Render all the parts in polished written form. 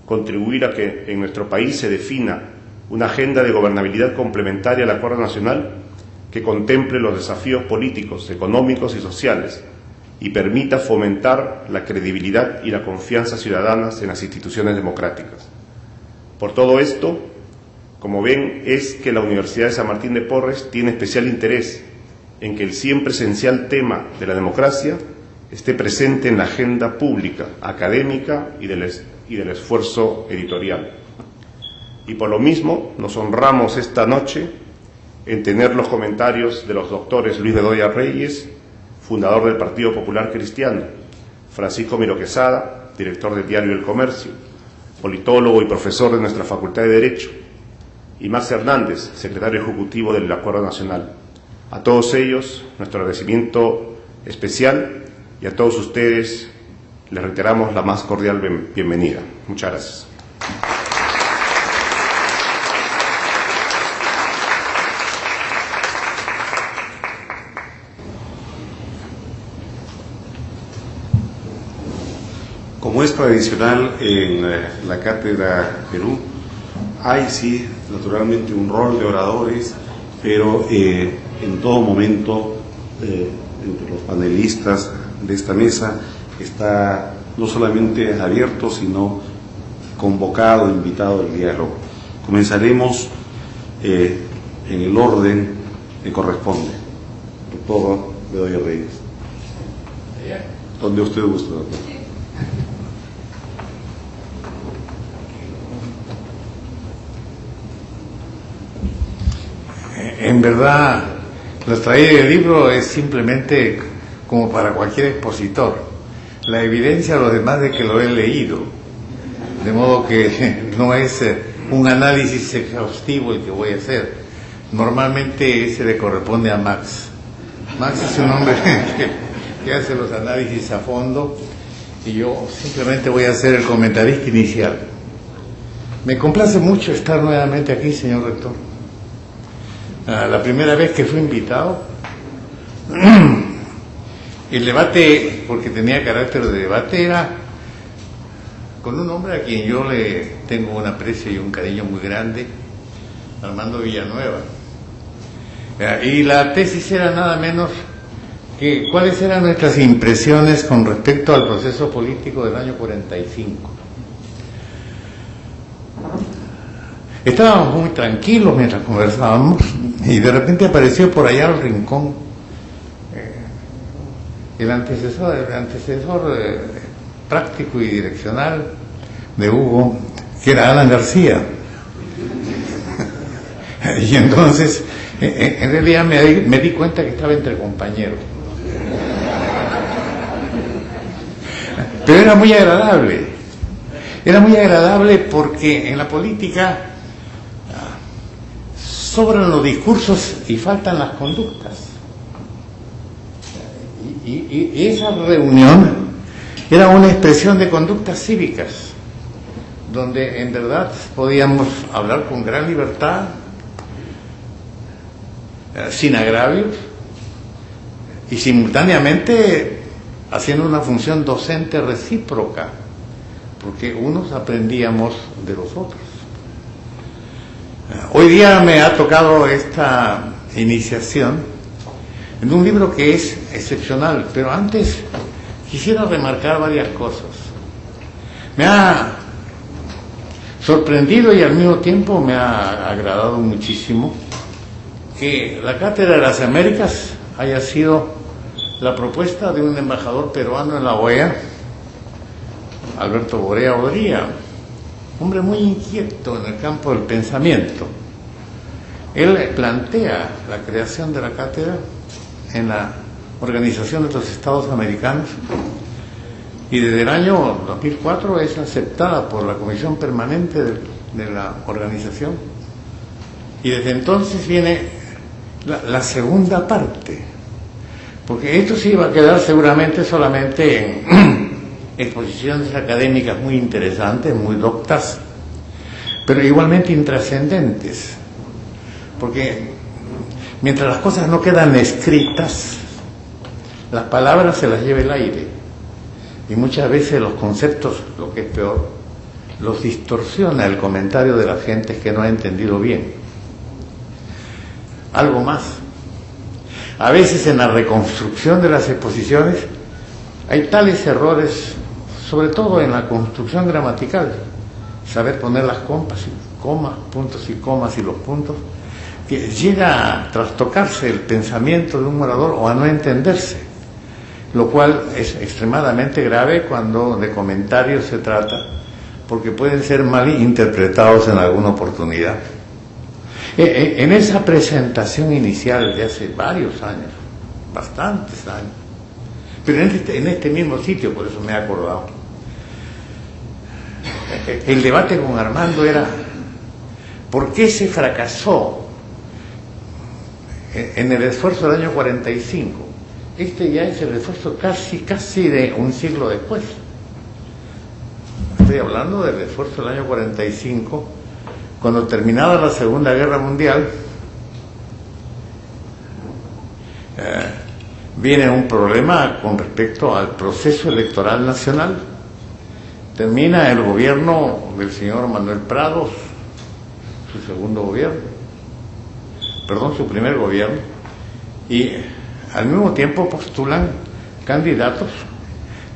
contribuir a que en nuestro país se defina una agenda de gobernabilidad complementaria al Acuerdo Nacional que contemple los desafíos políticos, económicos y sociales y permita fomentar la credibilidad y la confianza ciudadanas en las instituciones democráticas. Por todo esto, como ven, es que la Universidad de San Martín de Porres tiene especial interés en que el siempre esencial tema de la democracia esté presente en la agenda pública, académica y del esfuerzo editorial. Y por lo mismo nos honramos esta noche en tener los comentarios de los doctores Luis Bedoya Reyes, fundador del Partido Popular Cristiano, Francisco Miro Quesada, director del diario El Comercio, politólogo y profesor de nuestra Facultad de Derecho, y Max Hernández, secretario ejecutivo del Acuerdo Nacional. A todos ellos, nuestro agradecimiento especial, y a todos ustedes les reiteramos la más cordial bienvenida. Muchas gracias. Como es tradicional en la Cátedra Perú, hay sí, naturalmente, un rol de oradores, pero en todo momento, entre los panelistas de esta mesa, está no solamente abierto, sino convocado, invitado al diálogo. Comenzaremos en el orden que corresponde. Doctor Bedoya Reyes. Donde usted guste, doctor. En verdad, la traída del libro es simplemente como para cualquier expositor, la evidencia a los demás de que lo he leído, de modo que no es un análisis exhaustivo el que voy a hacer. Normalmente ese le corresponde a Max. Max es un hombre que hace los análisis a fondo y yo simplemente voy a hacer el comentarista inicial. Me complace mucho estar nuevamente aquí, señor rector. La primera vez que fui invitado, el debate, porque tenía carácter de debate, era con un hombre a quien yo le tengo un aprecio y un cariño muy grande, Armando Villanueva. Y la tesis era nada menos que cuáles eran nuestras impresiones con respecto al proceso político del año 45. Estábamos muy tranquilos mientras conversábamos y de repente apareció por allá al rincón el antecesor práctico y direccional de Hugo, que era Alan García. Y entonces, en realidad me di cuenta que estaba entre compañeros. Pero era muy agradable. Era muy agradable porque en la política sobran los discursos y faltan las conductas. Y esa reunión era una expresión de conductas cívicas, donde en verdad podíamos hablar con gran libertad, sin agravios, y simultáneamente haciendo una función docente recíproca, porque unos aprendíamos de los otros. Hoy día me ha tocado esta iniciación en un libro que es excepcional, pero antes quisiera remarcar varias cosas. Me ha sorprendido y al mismo tiempo me ha agradado muchísimo que la Cátedra de las Américas haya sido la propuesta de un embajador peruano en la OEA, Alberto Borea Odría, hombre muy inquieto en el campo del pensamiento. Él plantea la creación de la cátedra en la Organización de los Estados Americanos y desde el año 2004 es aceptada por la Comisión Permanente de la organización y desde entonces viene la segunda parte, porque esto se iba a quedar seguramente solamente en exposiciones académicas muy interesantes, muy doctas, pero igualmente intrascendentes, porque mientras las cosas no quedan escritas, las palabras se las lleva el aire y muchas veces los conceptos, lo que es peor, los distorsiona el comentario de la gente que no ha entendido bien. Algo más. A veces en la reconstrucción de las exposiciones hay tales errores, sobre todo en la construcción gramatical, saber poner las comas, puntos y comas y los puntos, que llega a trastocarse el pensamiento de un orador o a no entenderse, lo cual es extremadamente grave cuando de comentarios se trata, porque pueden ser mal interpretados en alguna oportunidad. En esa presentación inicial de hace varios años, bastantes años, pero en este mismo sitio, por eso me he acordado, el debate con Armando era ¿por qué se fracasó en el esfuerzo del año 45? Este ya es el esfuerzo casi de un siglo después. Estoy hablando del esfuerzo del año 45, cuando terminada la Segunda Guerra Mundial, viene un problema con respecto al proceso electoral nacional. Termina el gobierno del señor Manuel Prados, su primer gobierno, y al mismo tiempo postulan candidatos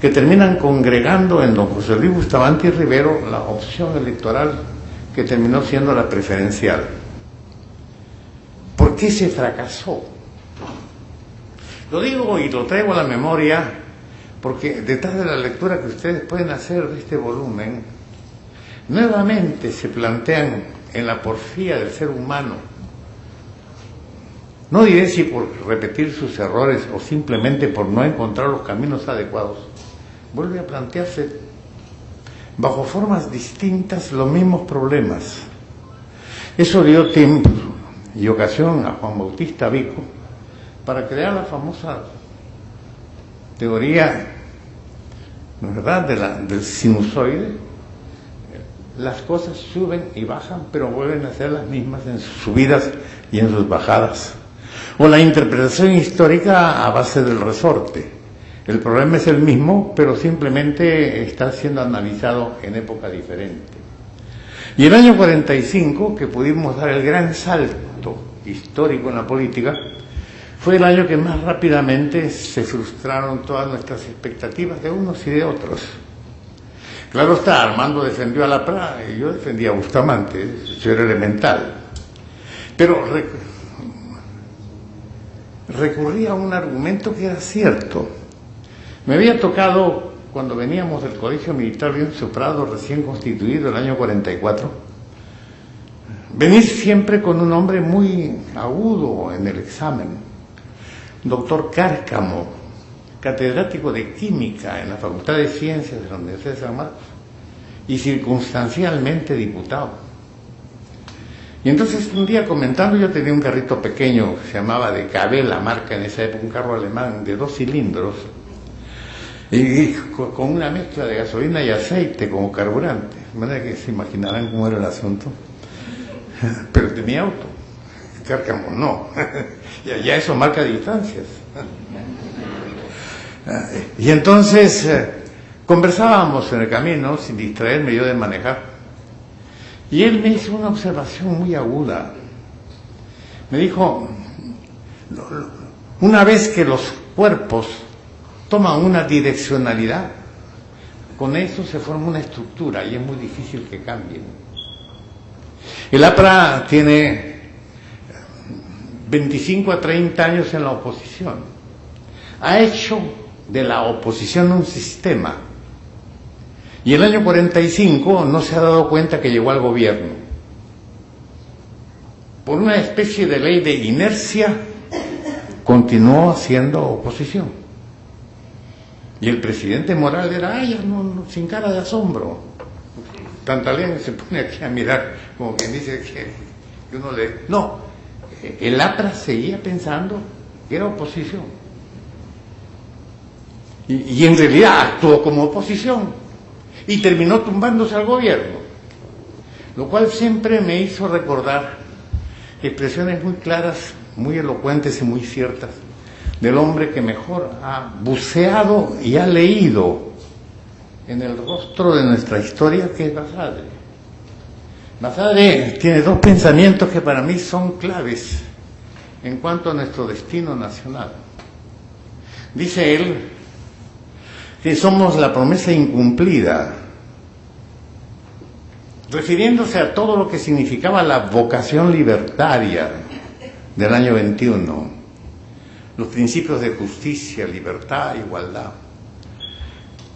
que terminan congregando en don José Luis Bustamante y Rivero la opción electoral que terminó siendo la preferencial. ¿Por qué se fracasó? Lo digo y lo traigo a la memoria porque detrás de la lectura que ustedes pueden hacer de este volumen, nuevamente se plantean en la porfía del ser humano, no diré si por repetir sus errores o simplemente por no encontrar los caminos adecuados, vuelve a plantearse bajo formas distintas los mismos problemas. Eso dio tiempo y ocasión a Juan Bautista Vico para crear la famosa teoría, ¿verdad?, del sinusoide. Las cosas suben y bajan, pero vuelven a ser las mismas en sus subidas y en sus bajadas. O la interpretación histórica a base del resorte. El problema es el mismo, pero simplemente está siendo analizado en época diferente. Y el año 45, que pudimos dar el gran salto histórico en la política, fue el año que más rápidamente se frustraron todas nuestras expectativas de unos y de otros. Claro está, Armando defendió a Lapra y yo defendía a Bustamante, eso era elemental. Pero recurría a un argumento que era cierto. Me había tocado, cuando veníamos del Colegio Militar Leoncio Prado, recién constituido el año 44, venir siempre con un hombre muy agudo en el examen, doctor Cárcamo, catedrático de Química en la Facultad de Ciencias de la Universidad de San Marcos y circunstancialmente diputado. Y entonces un día comentando, yo tenía un carrito pequeño que se llamaba de Cabé, la marca en esa época, un carro alemán de 2 cilindros, y con una mezcla de gasolina y aceite como carburante, de manera que se imaginarán cómo era el asunto. Pero tenía auto, Cárcamo no, ya eso marca distancias. Y entonces conversábamos en el camino, sin distraerme yo de manejar, y él me hizo una observación muy aguda. Me dijo, una vez que los cuerpos toman una direccionalidad, con eso se forma una estructura y es muy difícil que cambien. El APRA tiene 25 a 30 años en la oposición. Ha hecho de la oposición un sistema. Y el año 45 no se ha dado cuenta que llegó al gobierno. Por una especie de ley de inercia, continuó haciendo oposición. Y el presidente Morales era, sin cara de asombro. Tantaleón se pone aquí a mirar, como quien dice que uno le... No, el APRA seguía pensando que era oposición. Y en realidad actuó como oposición. Y terminó tumbándose al gobierno. Lo cual siempre me hizo recordar expresiones muy claras, muy elocuentes y muy ciertas del hombre que mejor ha buceado y ha leído en el rostro de nuestra historia, que es Basadre. Basadre tiene dos pensamientos que para mí son claves en cuanto a nuestro destino nacional. Dice él que somos la promesa incumplida, refiriéndose a todo lo que significaba la vocación libertaria del año 21, los principios de justicia, libertad, igualdad,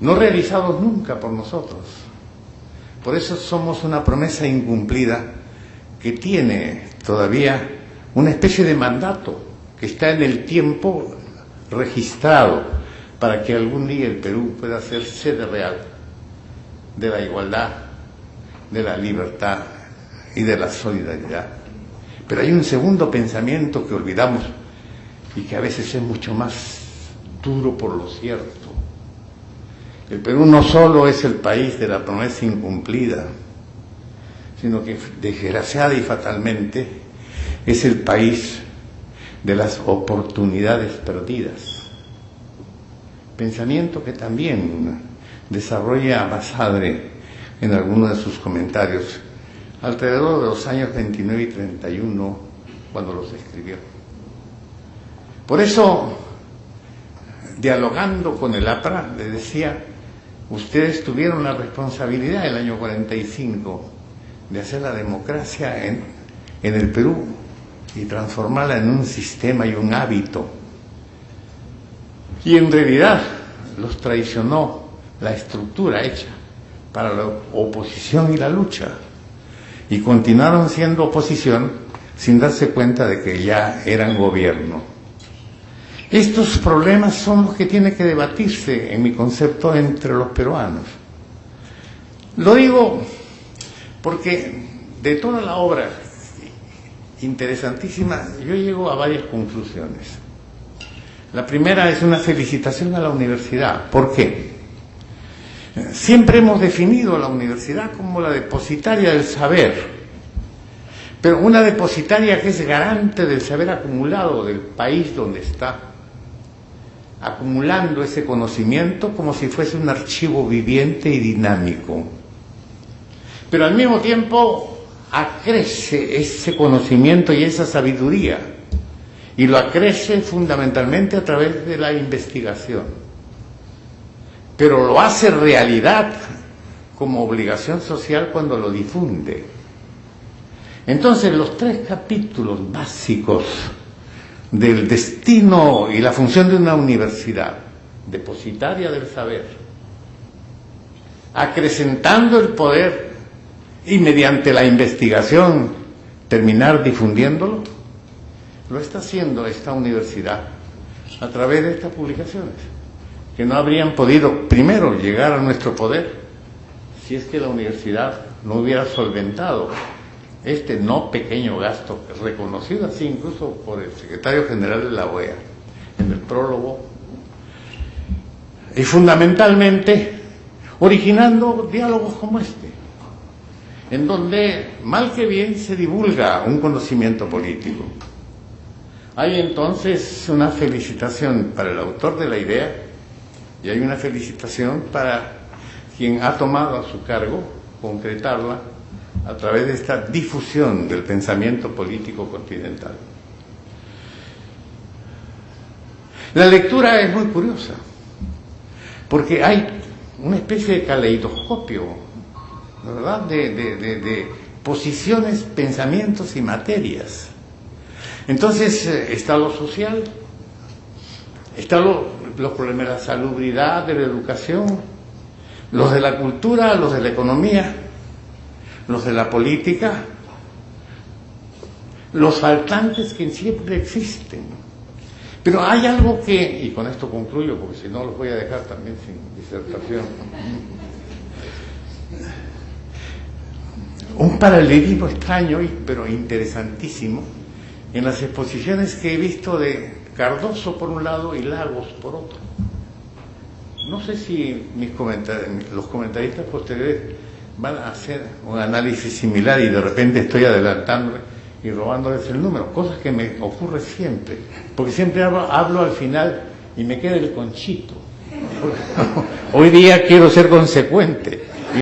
no realizados nunca por nosotros. Por eso somos una promesa incumplida que tiene todavía una especie de mandato que está en el tiempo registrado para que algún día el Perú pueda ser sede real de la igualdad, de la libertad y de la solidaridad. Pero hay un segundo pensamiento que olvidamos y que a veces es mucho más duro por lo cierto. El Perú no solo es el país de la promesa incumplida, sino que desgraciada y fatalmente es el país de las oportunidades perdidas. Pensamiento que también desarrolla Basadre en algunos de sus comentarios alrededor de los años 29 y 31 cuando los escribió. Por eso, dialogando con el APRA, le decía: ustedes tuvieron la responsabilidad el año 45 de hacer la democracia en el Perú y transformarla en un sistema y un hábito. Y en realidad los traicionó la estructura hecha para la oposición y la lucha. Y continuaron siendo oposición sin darse cuenta de que ya eran gobierno. Estos problemas son los que tienen que debatirse, en mi concepto, entre los peruanos. Lo digo porque de toda la obra interesantísima, yo llego a varias conclusiones. La primera es una felicitación a la universidad. ¿Por qué? Siempre hemos definido a la universidad como la depositaria del saber, pero una depositaria que es garante del saber acumulado del país donde está, acumulando ese conocimiento como si fuese un archivo viviente y dinámico. Pero al mismo tiempo acrece ese conocimiento y esa sabiduría, y lo acrece fundamentalmente a través de la investigación. Pero lo hace realidad como obligación social cuando lo difunde. Entonces, los tres capítulos básicos del destino y la función de una universidad, depositaria del saber, acrecentando el poder y mediante la investigación terminar difundiéndolo, lo está haciendo esta universidad a través de estas publicaciones, que no habrían podido, primero, llegar a nuestro poder si es que la universidad no hubiera solventado este no pequeño gasto, reconocido así incluso por el secretario general de la OEA en el prólogo, y fundamentalmente originando diálogos como este, en donde mal que bien se divulga un conocimiento político. Hay entonces una felicitación para el autor de la idea y hay una felicitación para quien ha tomado a su cargo concretarla a través de esta difusión del pensamiento político continental. La lectura es muy curiosa, porque hay una especie de caleidoscopio, ¿verdad?, de posiciones, pensamientos y materias. Entonces está lo social, están los problemas de la salubridad, de la educación, los de la cultura, los de la economía, los de la política, los faltantes que siempre existen. Pero hay algo que, y con esto concluyo porque si no los voy a dejar también sin disertación, un paralelismo extraño pero interesantísimo en las exposiciones que he visto de Cardoso por un lado y Lagos por otro. No sé si los comentaristas posteriores van a hacer un análisis similar y de repente estoy adelantándole y robándoles el número, cosas que me ocurre siempre, porque siempre hablo al final y me queda el conchito, Hoy día quiero ser consecuente.